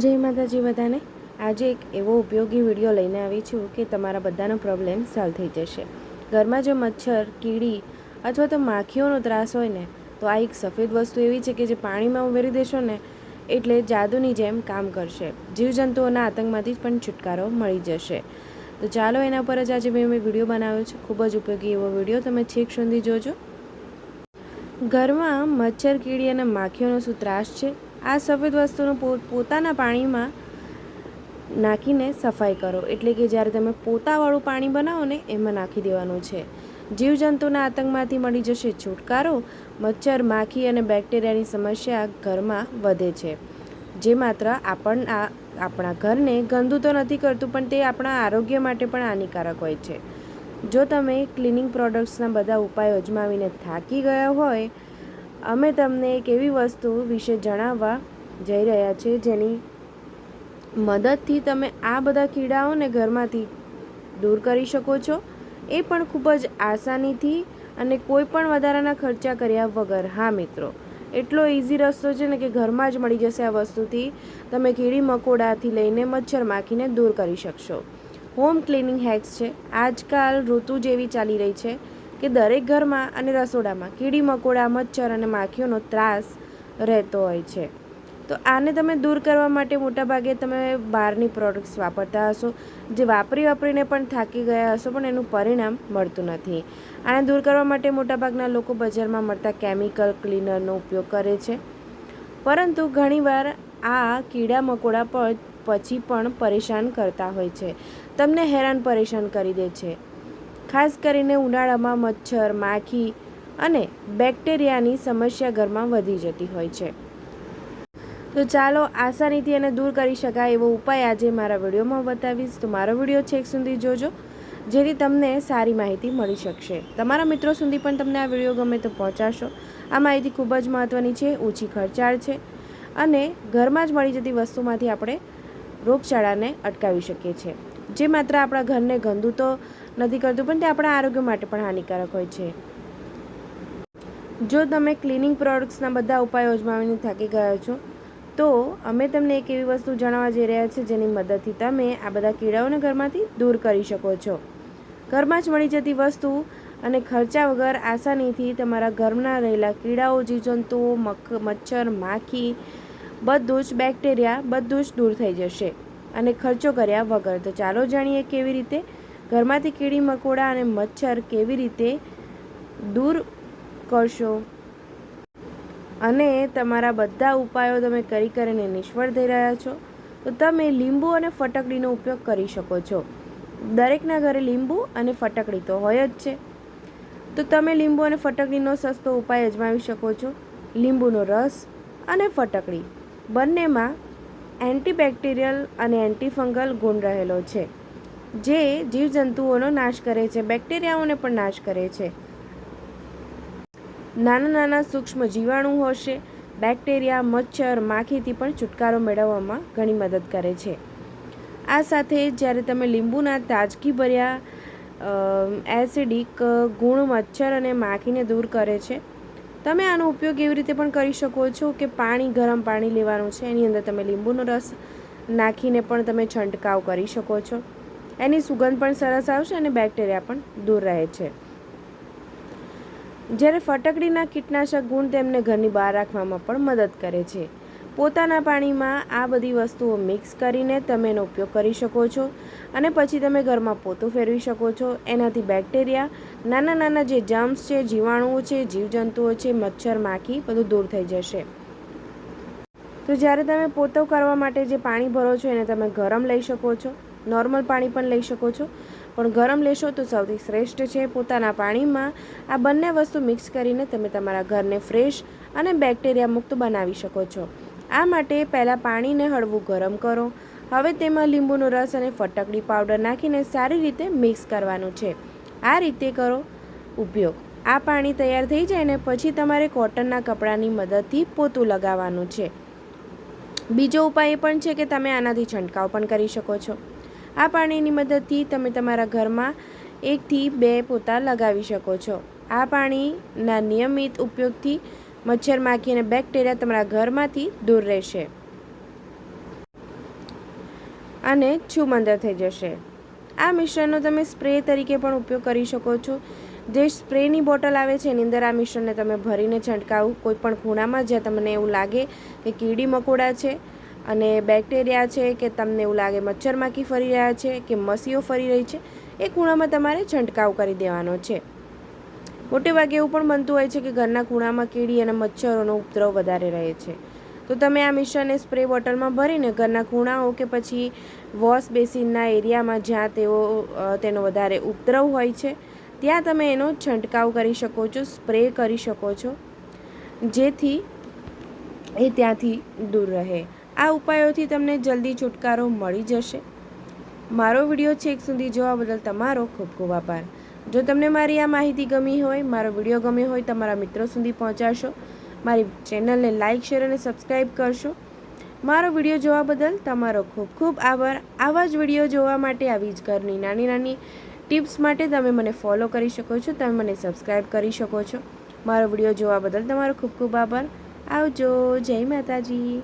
જય માતાજી બધાને। આજે એક એવો ઉપયોગી વિડીયો લઈને આવી છું કે તમારા બધાનો પ્રોબ્લેમ સોલ્વ થઈ જશે। ઘરમાં જો મચ્છર, કીડી અથવા તો માખીઓનો ત્રાસ હોય ને તો આ એક સફેદ વસ્તુ એવી છે કે જે પાણીમાં ઉમેરી દેશો ને એટલે જાદુની જેમ કામ કરશે। જીવજંતુઓના આતંકમાંથી પણ છુટકારો મળી જશે। તો ચાલો એના પર જ આજે મેં વિડીયો બનાવ્યો છે। ખૂબ જ ઉપયોગી એવો વિડીયો, તમે છેક સુધી જોજો। ઘરમાં મચ્છર, કીડી અને માખીઓનો શું ત્રાસ છે? આ સફેદ વસ્તુનો પોતાના પાણીમાં નાખીને સફાઈ કરો, એટલે કે જ્યારે તમે પોતાવાળું પાણી બનાવો ને એમાં નાખી દેવાનું છે। જીવજંતુના આતંકમાંથી મળી જશે છુટકારો। મચ્છર, માખી અને બેક્ટેરિયાની સમસ્યા ઘરમાં વધે છે, જે માત્ર આપણા ઘરને ગંદુ તો નથી કરતું, પણ તે આપણા આરોગ્ય માટે પણ હાનિકારક હોય છે। જો તમે ક્લિનિંગ પ્રોડક્ટ્સના બધા ઉપાયો અજમાવીને થાકી ગયા હોય, અમે તમને એક એવી વસ્તુ વિશે જણાવવા જઈ રહ્યા છીએ જેની મદદથી તમે આ બધા કીડાઓને ઘરમાંથી દૂર કરી શકો છો, એ પણ ખૂબ જ આસાનીથી અને કોઈ પણ વધારાના ખર્ચા કર્યા વગર। હા મિત્રો, એટલો ઇઝી રસ્તો છે ને કે ઘરમાં જ મળી જશે। આ વસ્તુથી તમે કીડી મકોડાથી લઈને મચ્છર માખીને દૂર કરી શકશો। હોમ ક્લિનિંગ હેક્સ છે। આજકાલ ઋતુ જેવી ચાલી રહી છે કે દરેક ઘરમાં અને રસોડામાં કીડી મકોડા, મચ્છર અને માખીઓનો ત્રાસ રહેતો હોય છે। તો આને તમે દૂર કરવા માટે મોટાભાગે તમે બહારની પ્રોડક્ટ્સ વાપરતા હશો, જે વાપરીને પણ થાકી ગયા હશો, પણ એનું પરિણામ મળતું નથી। આને દૂર કરવા માટે મોટાભાગના લોકો બજારમાં મળતા કેમિકલ ક્લીનરનો ઉપયોગ કરે છે, પરંતુ ઘણીવાર આ કીડા મકોડા પછી પણ પરેશાન કરતા હોય છે, તમને હેરાન પરેશાન કરી દે છે। ખાસ કરીને ઉનાળામાં મચ્છર, માખી અને બેક્ટેરિયાની સમસ્યા ઘરમાં વધી જતી હોય છે। તો ચાલો આસાનીથી એને દૂર કરી શકાય એવો ઉપાય આજે મારા વિડીયોમાં બતાવીશ। તો મારો વિડીયો છેક સુધી જોજો, જેથી તમને સારી માહિતી મળી શકશે। તમારા મિત્રો સુધી પણ તમને આ વિડીયો ગમે તો પહોંચાડશો। આ માહિતી ખૂબ જ મહત્ત્વની છે, ઓછી ખર્ચાળ છે અને ઘરમાં જ મળી જતી વસ્તુમાંથી આપણે રોગચાળાને અટકાવી શકીએ છીએ, જે માત્ર આપણા ઘરને ગંદુ તો નથી કરતું, પણ તે આપણા આરોગ્ય માટે પણ હાનિકારક હોય છે। જો તમે ક્લિનિંગ પ્રોડક્ટ્સના બધા ઉપાયો અજમાવીને થાકી ગયા છો, તો અમે તમને એક એવી વસ્તુ જણાવવા જઈ રહ્યા છીએ જેની મદદથી તમે આ બધા કીડાઓને ઘરમાંથી દૂર કરી શકો છો। ઘરમાં જ મળી જતી વસ્તુ અને ખર્ચા વગર આસાનીથી તમારા ઘરમાં રહેલા કીડાઓ, જીવજંતુઓ, મચ્છર, માખી, બધું જ બેક્ટેરિયા બધું જ દૂર થઈ જશે અને ખર્ચો કર્યા વગર। તો ચાલો જાણીએ કેવી રીતે ઘરમાંથી કીડી મકોડા અને મચ્છર કેવી રીતે દૂર કરશો। અને તમારા બધા ઉપાયો તમે કરીને નિષ્ફળ થઈ રહ્યા છો, તો તમે લીંબુ અને ફટકડીનો ઉપયોગ કરી શકો છો। દરેકના ઘરે લીંબુ અને ફટકડી તો હોય જ છે, તો તમે લીંબુ અને ફટકડીનો સસ્તો ઉપાય અજમાવી શકો છો। લીંબુનો રસ અને ફટકડી બંનેમાં એન્ટીબેક્ટેરિયલ અને એન્ટીફંગલ ગુણ રહેલો છે, જે જીવજંતુઓનો નાશ કરે છે, બેક્ટેરિયાઓને પણ નાશ કરે છે। નાના નાના સૂક્ષ્મ જીવાણુ હશે, બેક્ટેરિયા, મચ્છર, માખીથી પણ છુટકારો મેળવવામાં ઘણી મદદ કરે છે। આ સાથે જ્યારે તમે લીંબુના તાજગીભર્યા એસિડિક ગુણ મચ્છર અને માખીને દૂર કરે છે। તમે આનો ઉપયોગ એવી રીતે પણ કરી શકો છો કે ગરમ પાણી લેવાનું છે, એની અંદર તમે લીંબુનો રસ નાખીને પણ તમે છંટકાવ કરી શકો છો। એની સુગંધ પણ સરસ આવશે અને બેક્ટેરિયા પણ દૂર રહે છે। જ્યારે ફટકડીના કીટનાશક ગુણ તેમને ઘરની બહાર રાખવામાં પણ મદદ કરે છે। પોતાના પાણીમાં આ બધી વસ્તુઓ મિક્સ કરીને તમે એનો ઉપયોગ કરી શકો છો અને પછી તમે ઘરમાં પોતું ફેરવી શકો છો। એનાથી બેક્ટેરિયા, નાના નાના જે જર્મ્સ છે, જીવાણુઓ છે, જીવજંતુઓ છે, મચ્છર, માખી બધું દૂર થઈ જશે। તો જ્યારે તમે પોતો કરવા માટે જે પાણી ભરો છો એને તમે ગરમ લઈ શકો છો, નોર્મલ પાણી પણ લઈ શકો છો, પણ ગરમ લેશો તો સૌથી શ્રેષ્ઠ છે। પોતાના પાણીમાં આ બંને વસ્તુ મિક્સ કરીને તમે તમારા ઘરને ફ્રેશ અને બેક્ટેરિયા મુક્ત બનાવી શકો છો। આ માટે પહેલાં પાણીને હળવું ગરમ કરો, હવે તેમાં લીંબુનો રસ અને ફટકડી પાવડર નાખીને સારી રીતે મિક્સ કરવાનું છે। આ રીતે કરો ઉપયોગ। આ પાણી તૈયાર થઈ જાય ને પછી તમારે કોટનના કપડાની મદદથી પોતું લગાવવાનું છે। બીજો ઉપાય એ પણ છે કે તમે આનાથી છંટકાવ પણ કરી શકો છો। આ પાણીની મદદથી તમે તમારા ઘરમાં 1 થી 2 પોતા લગાવી શકો છો। આ પાણીના નિયમિત ઉપયોગથી મચ્છર, માખી અને બેક્ટેરિયા તમારા ઘરમાંથી દૂર રહેશે। અને છૂમંતર થઈ જશે. આ મિશ્રણનો તમે સ્પ્રે તરીકે પણ ઉપયોગ કરી શકો છો. જે સ્પ્રેની બોટલ આવે છે એની અંદર આ મિશ્રણને તમે ભરીને છંટકાવ કોઈ પણ ખૂણામાં જ્યાં તમને એવું લાગે કે કીડી મકોડા છે અને બેક્ટેરિયા છે, કે તમને એવું લાગે મચ્છર માખી ફરી રહ્યા છે કે મસીઓ ફરી રહી છે, એ ખૂણામાં તમારે છંટકાવ કરી દેવાનો છે. મોટે ભાગે એવું પણ બનતું હોય છે કે ઘરના ખૂણામાં કીડી અને મચ્છરોનો ઉપદ્રવ વધારે રહે છે. તો તમે આ મિશ્રણને સ્પ્રે બોટલમાં ભરીને ઘરના ખૂણાઓ કે પછી વોશ બેસિનના એરિયામાં જ્યાં તેનો વધારે ઉપદ્રવ હોય છે ત્યાં તમે એનો છંટકાવ કરી શકો છો, સ્પ્રે કરી શકો છો, જેથી એ ત્યાંથી દૂર રહે. આ ઉપાયોથી તમને જલ્દી છુટકારો મળી જશે. મારો વિડીયો છેક સુધી જોવા બદલ તમારો ખૂબ ખૂબ આભાર. જો તમને મારી આ માહિતી ગમી હોય, મારો વિડીયો ગમ્યો હોય, તમારા મિત્રો સુધી પહોંચાડશો, મારી ચેનલને લાઇક, શેર અને સબસ્ક્રાઈબ કરશો. મારો વિડીયો જોવા બદલ તમારો ખૂબ ખૂબ આભાર. આવા જ વિડીયો જોવા માટે, આવી જ ઘરની નાની નાની ટિપ્સ માટે તમે મને ફોલો કરી શકો છો, તમે મને સબસ્ક્રાઈબ કરી શકો છો. મારો વિડીયો જોવા બદલ તમારો ખૂબ ખૂબ આભાર. આવજો. જય માતાજી.